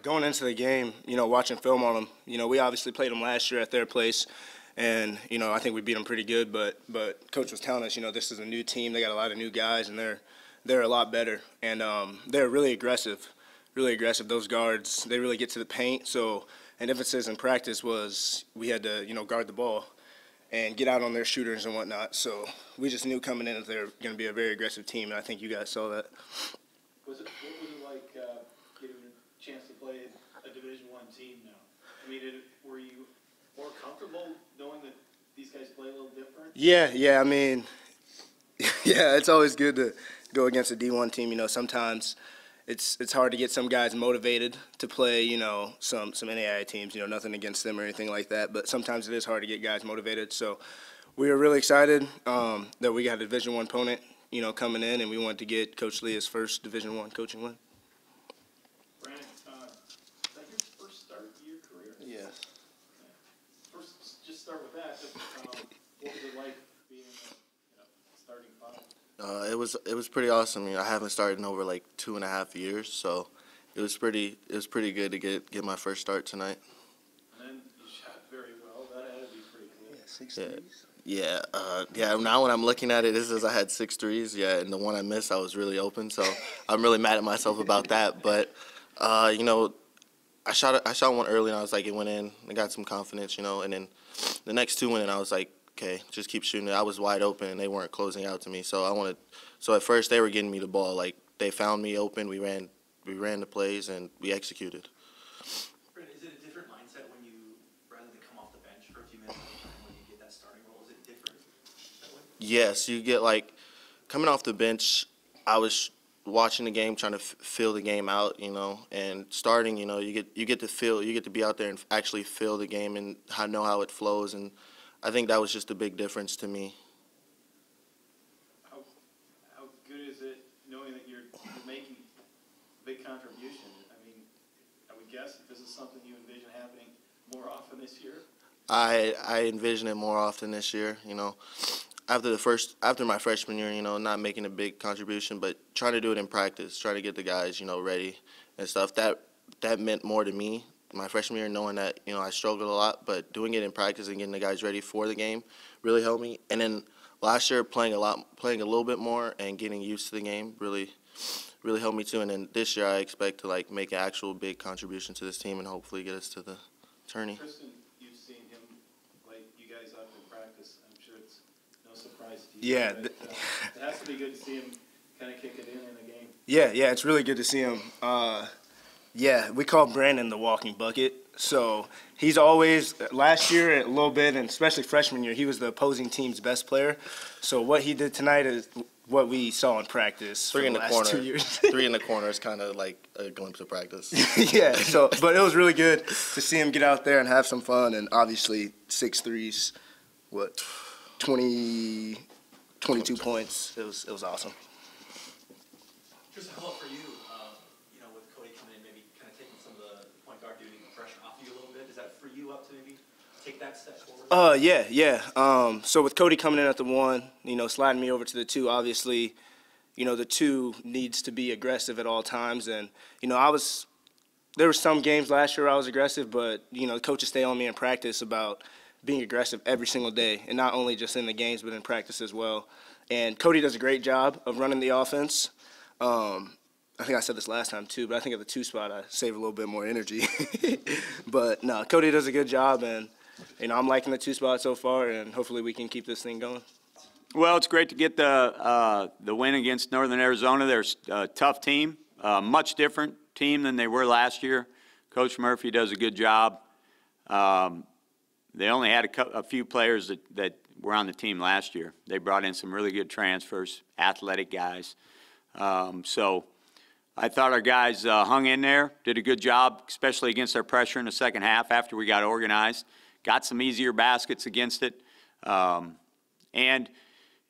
Going into the game, watching film on them, we obviously played them last year at their place, and, I think we beat them pretty good, but Coach was telling us, this is a new team. They got a lot of new guys, and they're a lot better, and they're really aggressive. Those guards, they really get to the paint, so an emphasis in practice was we had to, guard the ball and get out on their shooters and whatnot, so we just knew coming in that they were going to be a very aggressive team, and I think you guys saw that. What was it like getting a chance to play a Division I team now? I mean, were you more comfortable knowing that these guys play a little different? Yeah. I mean, yeah, it's always good to go against a D1 team. Sometimes it's hard to get some guys motivated to play. Some NAIA teams. Nothing against them or anything like that. But sometimes it is hard to get guys motivated. So we were really excited that we got a Division I opponent, coming in, and we wanted to get Coach Leah's first Division I coaching win. Brandon, is that your first start of your career? Yes. First, just start with that. What was it like being in the starting five? It was pretty awesome. I haven't started in over like 2.5 years, so it was pretty good to get my first start tonight. And then you shot very well. That had to be pretty cool. Yeah, 6 threes. Yeah. Now when I'm looking at it, this is I had 6 threes. Yeah, and the one I missed, I was really open. So I'm really mad at myself about that. But I shot one early, and I was like, it went in. I got some confidence, and then the next 2 went in. I was like, okay, just keep shooting it. I was wide open, and they weren't closing out to me. So at first they were getting me the ball. Like they found me open. We ran the plays, and we executed. Brandon, is it a different mindset when you, rather than come off the bench for a few minutes at a time, when you get that starting role? Is it different that way? Yes, you get like coming off the bench. I was watching the game, trying to feel the game out, and starting, you get to be out there and actually feel the game and know how it flows, and I think that was just a big difference to me. How good is it knowing that you're making a big contribution? I mean, I would guess that this is something you envision happening more often this year? I envision it more often this year, After my freshman year, not making a big contribution, but trying to do it in practice, trying to get the guys, ready and stuff. That meant more to me my freshman year, knowing that, I struggled a lot, but doing it in practice and getting the guys ready for the game really helped me. And then last year, playing a little bit more and getting used to the game really helped me too. And then this year, I expect to make an actual big contribution to this team and hopefully get us to the tourney. Tristan, you've seen him light you guys up in practice. I'm sure it's no surprise to you. Yeah. It has to be good to see him kind of kick it in a game. Yeah, it's really good to see him. Yeah, we call Brandon the walking bucket. So he's always, last year a little bit, and especially freshman year, he was the opposing team's best player. So what he did tonight is what we saw in practice for the last 2 years. 3 in the corner is kind of like a glimpse of practice. Yeah, but it was really good to see him get out there and have some fun, and obviously 6 threes, 22 points. It was awesome. Just a follow-up for you, with Cody coming in, maybe kind of taking some of the point guard duty and pressure off you a little bit. Does that free you up to maybe take that step forward? Yeah. So with Cody coming in at the 1, sliding me over to the 2, obviously, the 2 needs to be aggressive at all times. And, there were some games last year I was aggressive, but, the coaches stay on me in practice about being aggressive every single day, and not only just in the games, but in practice as well. And Cody does a great job of running the offense. I think I said this last time too, but I think at the 2 spot I save a little bit more energy. But no, Cody does a good job, and I'm liking the 2 spot so far, and hopefully we can keep this thing going. Well, it's great to get the win against Northern Arizona. They're a tough team, much different team than they were last year. Coach Murphy does a good job. They only had a few players that were on the team last year. They brought in some really good transfers, athletic guys. So I thought our guys hung in there, did a good job, especially against our pressure in the second half after we got organized. Got some easier baskets against it. And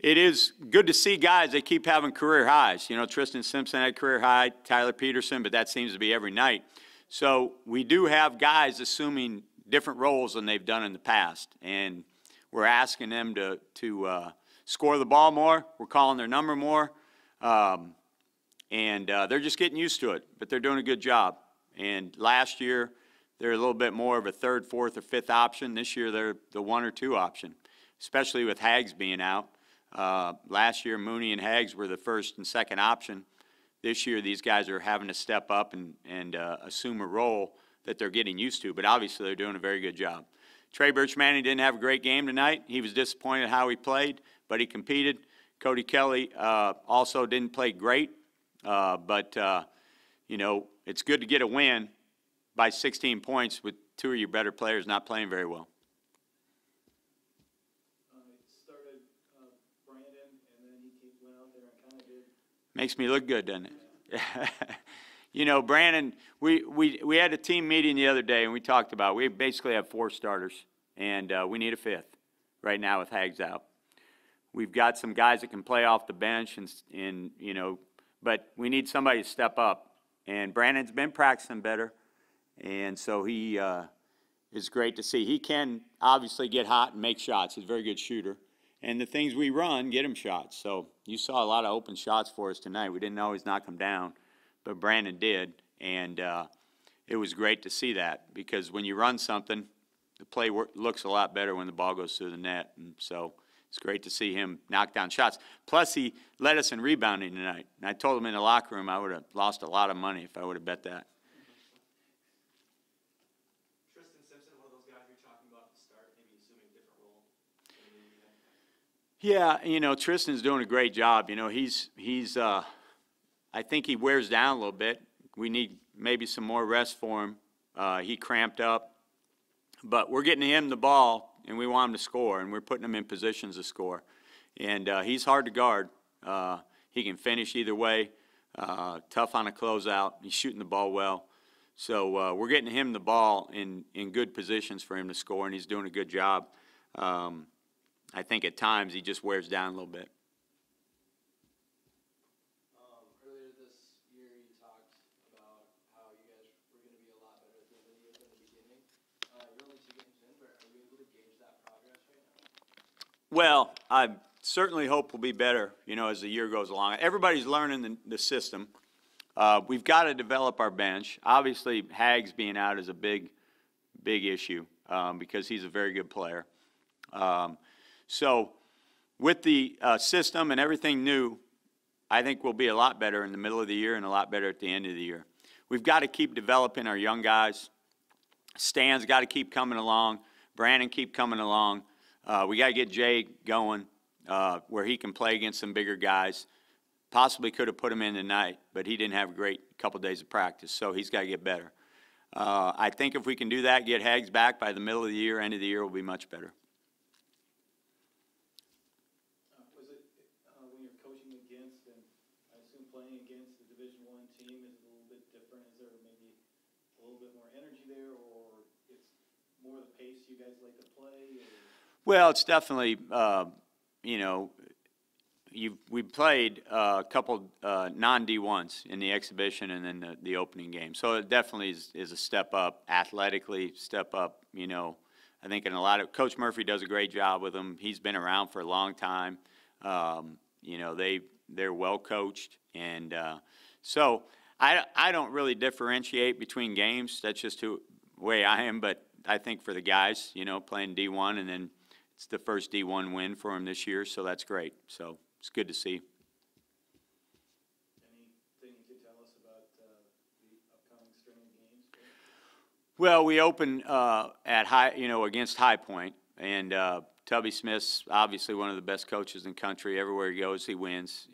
it is good to see guys that keep having career highs. Tristan Simpson had career high, Tyler Peterson, but that seems to be every night. So we do have guys assuming different roles than they've done in the past. And we're asking them to score the ball more. We're calling their number more. And they're just getting used to it, but they're doing a good job. And last year, they're a little bit more of a third, fourth, or fifth option. This year, they're the 1 or 2 option, especially with Hags being out. Last year, Mooney and Hags were the first and second option. This year, these guys are having to step up and assume a role that they're getting used to, but obviously they're doing a very good job. Trey Birchmanning didn't have a great game tonight. He was disappointed how he played, but he competed. Cody Kelly also didn't play great, but you know, it's good to get a win by 16 points with 2 of your better players not playing very well. Started Brandon, and then he went out there and kind of did. Makes me look good, doesn't it? You know, Brandon, we had a team meeting the other day, and we talked about we basically have 4 starters, and we need a 5th right now with Hags out. We've got some guys that can play off the bench, and you know, but we need somebody to step up. And Brandon's been practicing better, and so he is great to see. He can obviously get hot and make shots. He's a very good shooter. And the things we run get him shots. So you saw a lot of open shots for us tonight. We didn't always knock them down, but Brandon did. And it was great to see that, because when you run something, the play looks a lot better when the ball goes through the net. And so it's great to see him knock down shots. Plus, he led us in rebounding tonight. And I told him in the locker room I would have lost a lot of money if I would have bet that. Tristan Simpson, one of those guys you're talking about at the start, maybe assuming a different role. Yeah, you know, Tristan's doing a great job. You know, I think he wears down a little bit. We need maybe some more rest for him. He cramped up. But we're getting him the ball, and we want him to score, and we're putting him in positions to score. And he's hard to guard. He can finish either way, tough on a closeout. He's shooting the ball well. So we're getting him the ball in good positions for him to score, and he's doing a good job. I think at times he just wears down a little bit. Earlier this year, you talked about how you guys were going to be a lot better than the year from the beginning. You're only 2 games in, but are you able to gauge that progress right now? Well, I certainly hope we'll be better, you know, as the year goes along. Everybody's learning the system. We've got to develop our bench. Obviously, Hags being out is a big issue because he's a very good player. So with the system and everything new, I think we'll be a lot better in the middle of the year and a lot better at the end of the year. We've got to keep developing our young guys. Stan's got to keep coming along. Brandon keep coming along. We got to get Jay going where he can play against some bigger guys. Possibly could have put him in tonight, but he didn't have a great couple days of practice, so he's got to get better. I think if we can do that, get Hags back by the middle of the year, end of the year, will be much better. Was it when you're coaching against, and I assume playing against the Division I team is a little bit different? Is there maybe a little bit more energy there, or it's more the pace you guys like to play? Or? Well, it's definitely, you know, we played a couple non-D1s in the exhibition and then the opening game. So it definitely is a step up athletically, step up, you know. I think in a lot of – Coach Murphy does a great job with them. He's been around for a long time. You know, they're well coached. And so I don't really differentiate between games. That's just the way I am. But I think for the guys, you know, playing D1, and then it's the first D1 win for them this year, so that's great. So it's good to see. Anything you could tell us about the upcoming string of games? Well, we open at against High Point, and Tubby Smith's obviously one of the best coaches in the country. Everywhere he goes, he wins.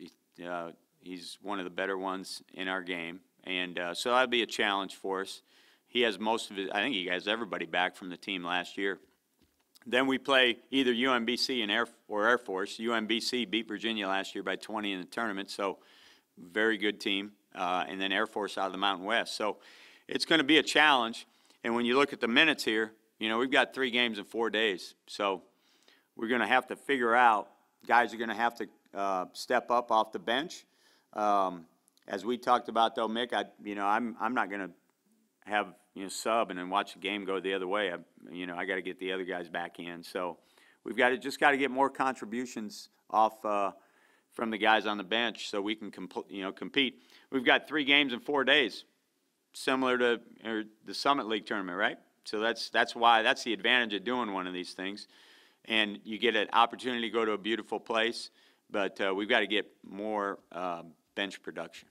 He's one of the better ones in our game, and so that'll be a challenge for us. He has most of his, I think he has everybody back from the team last year. Then we play either UMBC and Air Force. UMBC beat Virginia last year by 20 in the tournament, so very good team. And then Air Force out of the Mountain West. So it's going to be a challenge. And when you look at the minutes here, you know, we've got 3 games in 4 days. So we're going to have to figure out, guys are going to have to step up off the bench. As we talked about, though, Mick, I'm not going to have, you know, sub and then watch the game go the other way. I got to get the other guys back in. So we've got to get more contributions off from the guys on the bench so we can compete. We've got 3 games in 4 days. similar to the Summit League tournament, right? So that's the advantage of doing one of these things. And you get an opportunity to go to a beautiful place, but we've got to get more bench production.